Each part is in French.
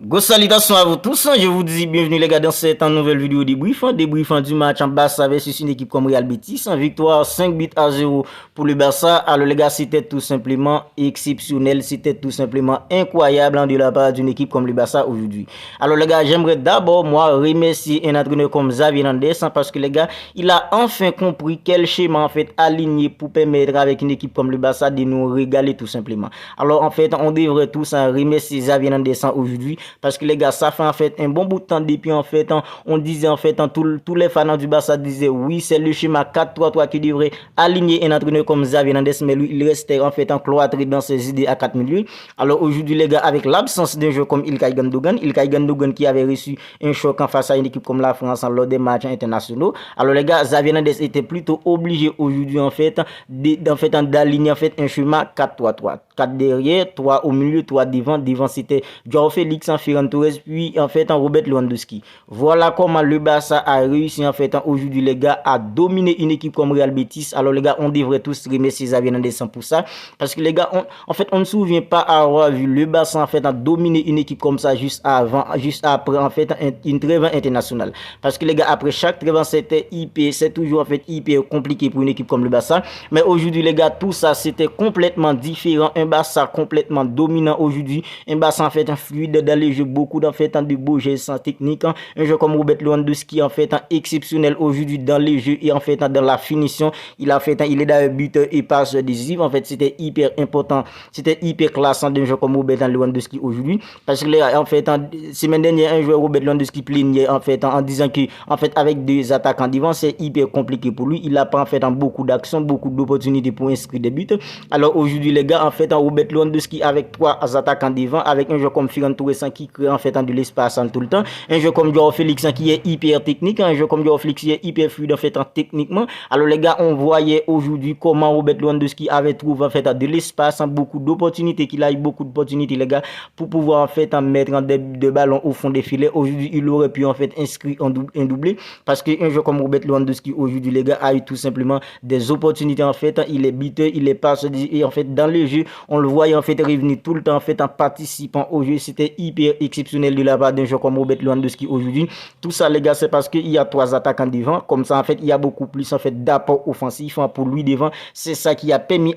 Go salutations à vous tous, je vous dis bienvenue les gars dans cette nouvelle vidéo débriefant du match en Barça versus une équipe comme Real Betis, en victoire 5-0 pour le Barça. Alors les gars, c'était tout simplement exceptionnel, c'était tout simplement incroyable de la part d'une équipe comme le Barça aujourd'hui. Alors les gars, j'aimerais d'abord moi remercier un entraîneur comme Xavi Hernandez parce que les gars, il a enfin compris quel schéma en fait aligné pour permettre avec une équipe comme le Barça de nous régaler tout simplement. Alors en fait, on devrait tous remercier Xavi Hernandez aujourd'hui. Parce que les gars, ça fait en fait un bon bout de temps depuis en fait, on disait en fait, tous les fans du Barça disaient oui, c'est le schéma 4-3-3 qui devrait aligner un entraîneur comme Xavi Hernandez, mais lui, il restait en fait cloîtré dans ses idées à 4 milieux. Alors aujourd'hui, les gars, avec l'absence d'un joueur comme Ilkay Gundogan qui avait reçu un choc en face à une équipe comme la France lors des matchs internationaux. Alors les gars, Xavi Hernandez était plutôt obligé aujourd'hui en fait d'aligner en fait un schéma 4-3-3. 4 derrière, 3 au milieu, 3 devant. Devant c'était Joao Félix, Ferran Torres, puis en fait Robert Lewandowski. Voilà comment le Barça a réussi en fait aujourd'hui les gars à dominer une équipe comme Real Betis. Alors les gars, on devrait tous remercier Xavi Hernandez pour ça, parce que les gars, on ne se souvient pas avoir vu le Barça en fait dominer une équipe comme ça juste après en fait une trêve internationale. Parce que les gars, après chaque trêve c'est toujours en fait hyper compliqué pour une équipe comme le Barça. Mais aujourd'hui les gars, tout ça c'était complètement différent. Un Barça complètement dominant aujourd'hui, un Barça en fait fluide dans les jeux, beaucoup en fait de beaux gestes techniques, un jeu comme Robert Lewandowski en fait exceptionnel aujourd'hui dans les jeux et en fait dans la finition. Il est d'ailleurs buteur et passe décisif. En fait, c'était hyper important, c'était hyper classant d'un jeu comme Robert Lewandowski aujourd'hui, parce que là, en fait semaine dernière un joueur Robert Lewandowski plaignait en fait en disant que en fait avec deux attaquants devant c'est hyper compliqué pour lui. Il a pas en fait beaucoup d'actions, beaucoup d'opportunités pour inscrire des buts. Alors aujourd'hui les gars, en fait Robert Lewandowski avec trois attaquants devant, avec un joueur comme Ferran Torres qui crée en fait de l'espace tout le temps, un jeu comme Joao Félix qui est hyper technique, un jeu comme Joao Félix qui est hyper fluide en fait techniquement. Alors les gars, on voyait aujourd'hui comment Robert Lewandowski avait trouvé en fait de l'espace, beaucoup d'opportunités, qu'il a eu beaucoup d'opportunités les gars pour pouvoir en fait mettre des ballons au fond des filets. Aujourd'hui il aurait pu en fait inscrire un doublé, parce qu'un jeu comme Robert Lewandowski aujourd'hui les gars a eu tout simplement des opportunités en fait, il est buteur, il est passe et en fait dans le jeu on le voyait en fait revenir tout le temps en fait en participant au jeu. C'était hyper exceptionnel de la part d'un joueur comme Robert Lewandowski aujourd'hui. Tout ça les gars, c'est parce qu'il y a trois attaquants devant, comme ça en fait il y a beaucoup plus en fait d'apport offensif pour lui devant. C'est ça qui a permis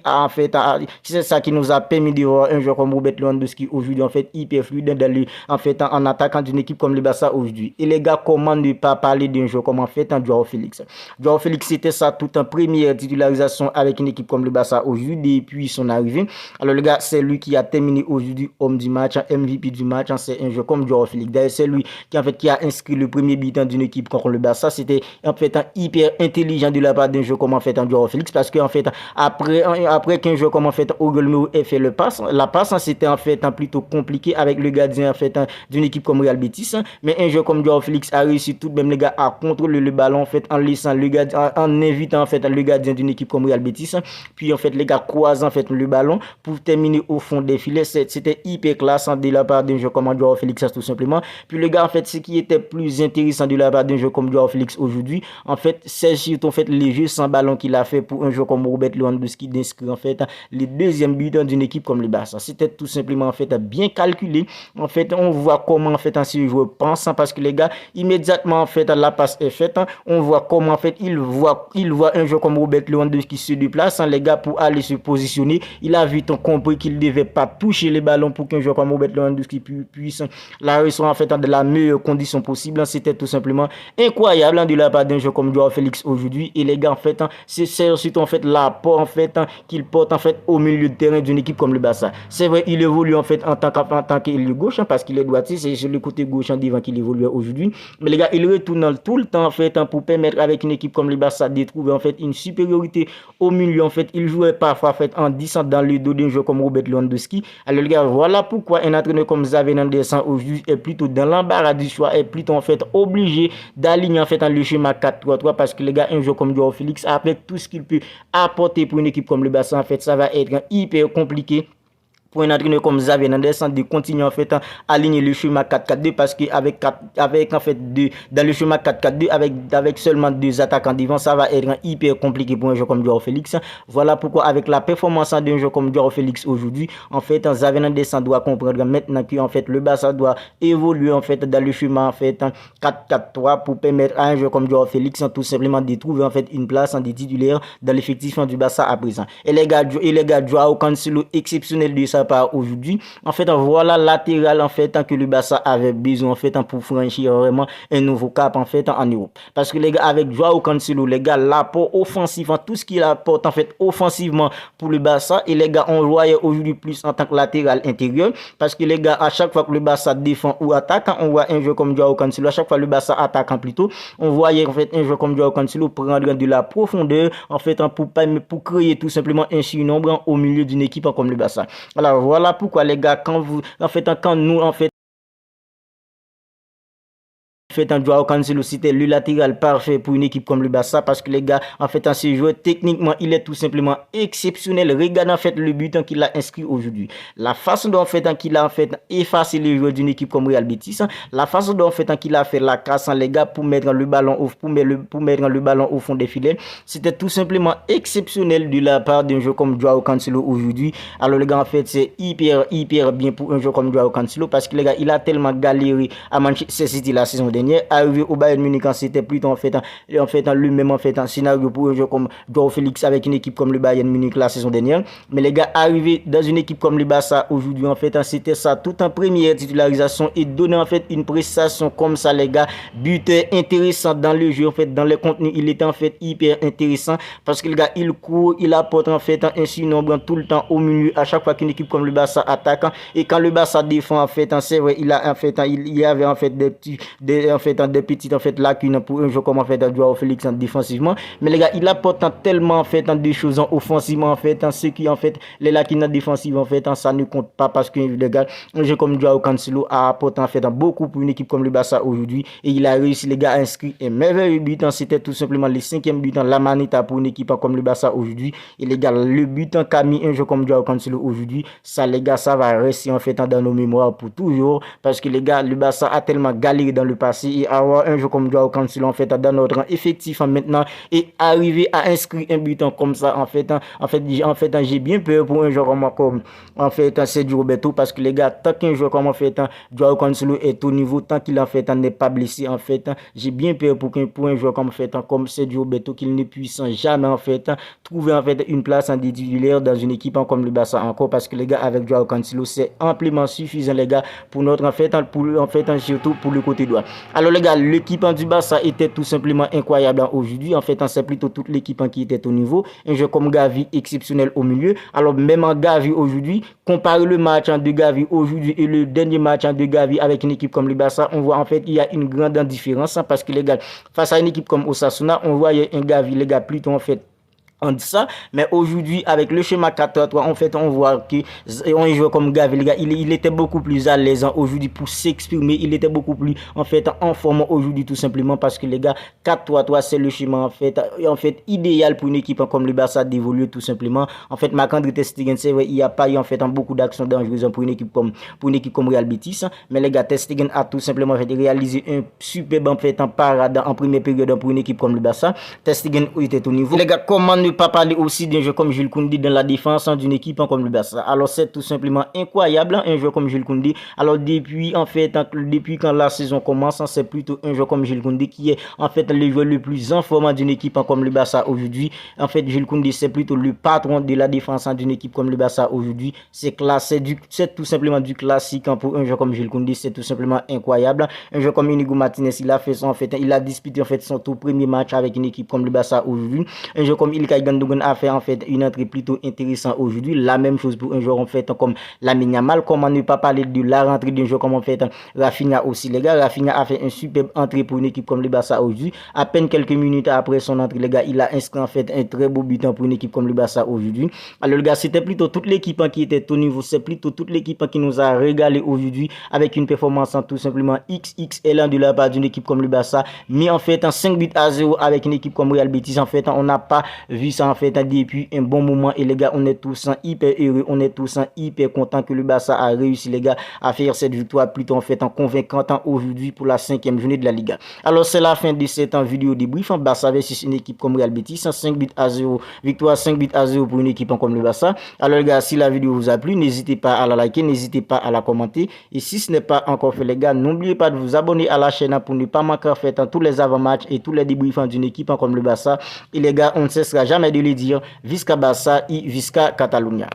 c'est ça qui nous a permis de voir un joueur comme Robert Lewandowski aujourd'hui en fait hyper fluide en attaquant d'une équipe comme le Barça aujourd'hui. Et les gars, comment ne pas parler d'un joueur comme en fait Joao Félix. Joao Félix, c'était ça toute en première titularisation avec une équipe comme le Barça aujourd'hui depuis son arrivée. Alors les gars, c'est lui qui a terminé aujourd'hui homme du match, MVP du match. C'est un joueur comme Joao Félix. D'ailleurs, c'est lui qui a inscrit le premier but d'une équipe contre le Barça. C'était en fait hyper intelligent de la part d'un joueur comme en fait Joao Félix, parce qu'en fait après qu'un joueur comme en fait Ogolmeo ait fait la passe, c'était en fait plutôt compliqué avec le gardien en fait d'une équipe comme Real Betis. Mais un joueur comme Joao Félix a réussi tout de même les gars à contrôler le ballon en fait en laissant le gardien, en invitant en fait le gardien d'une équipe comme Real Betis. Puis en fait les gars croisant en fait le ballon pour terminer au fond des filets. C'était hyper classe de la part d'un joueur comme Joao Félix tout simplement. Puis le gars, en fait, ce qui était plus intéressant de la part d'un joueur comme Joao Félix aujourd'hui, en fait, c'est surtout en fait les jeux sans ballon qu'il a fait pour un joueur comme Robert Lewandowski d'inscrire en fait les deuxièmes buts d'une équipe comme le Barça. C'était tout simplement en fait bien calculé. En fait, on voit comment en fait ce joueur pense, parce que les gars, immédiatement en fait la passe est faite, on voit comment en fait il voit un joueur comme Robert Lewandowski se déplace, les gars, pour aller se positionner. Il a vite compris qu'il ne devait pas toucher les ballons pour qu'un joueur comme Robert Lewandowski puisse la recevoir en fait dans la meilleure condition possible. C'était tout simplement incroyable de la part d'un joueur comme Joao Félix aujourd'hui. Et les gars, en fait, c'est surtout en fait l'apport en fait qu'il porte en fait au milieu de terrain d'une équipe comme le Barça. C'est vrai, il évolue en fait en tant qu'ailier gauche, parce qu'il est droitier, c'est sur le côté gauche en devant qu'il évolue aujourd'hui. Mais les gars, il retourne tout le temps en fait pour permettre avec une équipe comme le Barça de trouver en fait une supériorité au milieu. En fait, il jouait parfois en fait en descendant dans le dos d'un joueur comme Robert Lewandowski. Alors les gars, voilà pourquoi un entraîneur comme Xavi Hernandez aujourd'hui est plutôt dans l'embarras du choix, est plutôt en fait obligé d'aligner en fait le schéma 4-3-3, parce que les gars, un joueur comme Joao Félix, avec tout ce qu'il peut apporter pour une équipe comme le Barça, en fait, ça va être hyper compliqué pour un entraîneur comme Xavi Hernandez de continuer en fait à aligner le schéma 4-4-2 parce qu'avec en fait dans le schéma 4-4-2 avec seulement 2 attaquants devant, ça va être hyper compliqué pour un joueur comme Joao Félix. Voilà pourquoi avec la performance d'un joueur comme Joao Félix aujourd'hui, en fait Xavi Hernandez doit comprendre maintenant que en fait le Barça doit évoluer en fait dans le schéma en fait 4-4-3 pour permettre à un joueur comme Joao Félix tout simplement de trouver en fait une place en des titulaires dans l'effectif du Barça à présent. Et les gars Joao Cancelo exceptionnel de sa part aujourd'hui. En fait, voilà latéral en fait que le Barça avait besoin en fait pour franchir vraiment un nouveau cap en fait en Europe. Parce que les gars avec Joao Cancelo, les gars l'apport offensif, tout ce qu'il apporte en fait offensivement pour le Barça, et les gars on le voyait aujourd'hui plus en tant que latéral intérieur parce que les gars à chaque fois que le Barça défend ou attaque, on voit un joueur comme Joao Cancelo, à chaque fois le Barça attaquant plutôt, on voyait en fait un joueur comme Joao Cancelo prendre de la profondeur en fait pour créer tout simplement un surnombre au milieu d'une équipe comme le Barça. Alors voilà pourquoi les gars quand nous en Joao Cancelo c'était le latéral parfait pour une équipe comme le Barça parce que les gars en fait en ce joueur techniquement il est tout simplement exceptionnel. Regardez en fait le but qu'il a inscrit aujourd'hui, la façon dont en fait qu'il a en fait effacé les joueurs d'une équipe comme Real Betis, la façon dont en fait qu'il a fait la casse les gars pour mettre le ballon au fond des filets, c'était tout simplement exceptionnel de la part d'un joueur comme Joao Cancelo aujourd'hui. Alors les gars en fait c'est hyper bien pour un joueur comme Joao Cancelo parce que les gars il a tellement galéré à Manchester City la saison dernière. Arrivé au Bayern Munich c'était plutôt en fait le même en fait un scénario pour un joueur comme Joao Félix avec une équipe comme le Bayern Munich la saison dernière. Mais les gars arrivé dans une équipe comme le Barça aujourd'hui en fait c'était ça tout en première titularisation et donner en fait une prestation comme ça les gars, buteur intéressant dans le jeu en fait dans le contenu, il était en fait hyper intéressant parce que les gars il court, il apporte en fait un surnombre tout le temps au milieu à chaque fois qu'une équipe comme le Barça attaque et quand le Barça défend en fait c'est vrai il a en fait il y avait en fait des petites en fait lacunes pour un joueur comme en fait Joao Félix défensivement, mais les gars il apporte tellement en fait des choses offensivement en fait ce qui en fait les lacunes défensives en fait ça ne compte pas parce que les gars un joueur comme Joao Cancelo a apporté en fait beaucoup pour une équipe comme le Barça aujourd'hui et il a réussi les gars à inscrire un merveilleux but, c'était tout simplement le 5e but la manita pour une équipe comme le Barça aujourd'hui. Et les gars le but qu'a mis un joueur comme Joao Cancelo aujourd'hui, ça les gars ça va rester en fait dans nos mémoires pour toujours parce que les gars le Barça a tellement galéré dans le passé et avoir un joueur comme Joao Cancelo en fait dans notre effectif maintenant et arriver à inscrire un but comme ça en fait j'ai bien peur pour un joueur comme en fait Sergio Roberto parce que les gars tant qu'un joueur comme en fait Joao Cancelo est au niveau, tant qu'il en fait n'est pas blessé en fait, j'ai bien peur pour un joueur comme en fait comme Sergio Roberto qu'il ne puisse jamais en fait trouver en fait une place en titulaire dans une équipe comme le Barça encore parce que les gars avec Joao Cancelo c'est amplement suffisant les gars pour notre en fait surtout pour le côté droit. Alors les gars l'équipe du Barça était tout simplement incroyable aujourd'hui en fait c'est plutôt toute l'équipe qui était au niveau, un joueur comme Gavi exceptionnel au milieu. Alors même en Gavi aujourd'hui, comparer le match de Gavi aujourd'hui et le dernier match de Gavi avec une équipe comme le Barça, on voit en fait il y a une grande différence parce que les gars face à une équipe comme Osasuna on voyait un Gavi les gars plutôt en fait on dit ça, mais aujourd'hui avec le schéma 4-3 en fait on voit que on joue comme Gavi les gars, il était beaucoup plus à l'aise aujourd'hui pour s'exprimer, il était beaucoup plus en fait en forme aujourd'hui tout simplement parce que les gars 4-3-3 c'est le schéma en fait idéal pour une équipe comme le Barça d'évoluer tout simplement. En fait Marc-André ter Stegen c'est vrai il y a pas eu en fait beaucoup d'actions dangereuses pour une équipe comme Real Betis, mais les gars ter Stegen a tout simplement fait réaliser un superbe en fait en parade en première période pour une équipe comme le Barça. Ter Stegen était au niveau. Les gars comment ne pas parler aussi d'un jeu comme Jules Koundé dans la défense d'une équipe comme le Barça. Alors c'est tout simplement incroyable un jeu comme Jules Koundé. Alors depuis quand la saison commence, c'est plutôt un jeu comme Jules Koundé qui est en fait le joueur le plus en forme d'une équipe comme le Barça aujourd'hui. En fait Jules Koundé c'est plutôt le patron de la défense d'une équipe comme le Barça aujourd'hui. C'est tout simplement du classique pour un jeu comme Jules Koundé, c'est tout simplement incroyable. Un jeu comme Inigo Martinez, il a disputé en fait son tout premier match avec une équipe comme le Barça aujourd'hui. Un jeu comme Ilkay Gundogan a fait en fait une entrée plutôt intéressante aujourd'hui. La même chose pour un joueur en fait comme Lamine Yamal. Comment ne pas parler de la rentrée d'un joueur comme en fait Rafinha aussi les gars. Rafinha a fait une superbe entrée pour une équipe comme le Barça aujourd'hui. À peine quelques minutes après son entrée les gars, il a inscrit en fait un très beau but pour une équipe comme le Barça aujourd'hui. Alors les gars, c'était plutôt toute l'équipe qui était au niveau, c'est plutôt toute l'équipe qui nous a régalé aujourd'hui avec une performance tout simplement XXL de la part d'une équipe comme le Barça, mais en fait en 5 buts à 0 avec une équipe comme Real Betis. En fait on n'a pas vu vu ça en fait depuis un bon moment et les gars, on est tous hyper heureux, on est tous hyper contents que le Barça a réussi les gars à faire cette victoire plutôt en fait en convaincante aujourd'hui pour la 5e journée de la Liga. Alors c'est la fin de cette vidéo débrief. Barça versus une équipe comme Real Betis, 5-0, victoire 5-0 pour une équipe comme le Barça. Alors les gars, si la vidéo vous a plu, n'hésitez pas à la liker, n'hésitez pas à la commenter. Et si ce n'est pas encore fait les gars, n'oubliez pas de vous abonner à la chaîne pour ne pas manquer en fait tous les avant-matchs et tous les débriefs d'une équipe comme le Barça. Et les gars, on ne cessera jamais de le dire, Visca Barça et Visca Catalunya.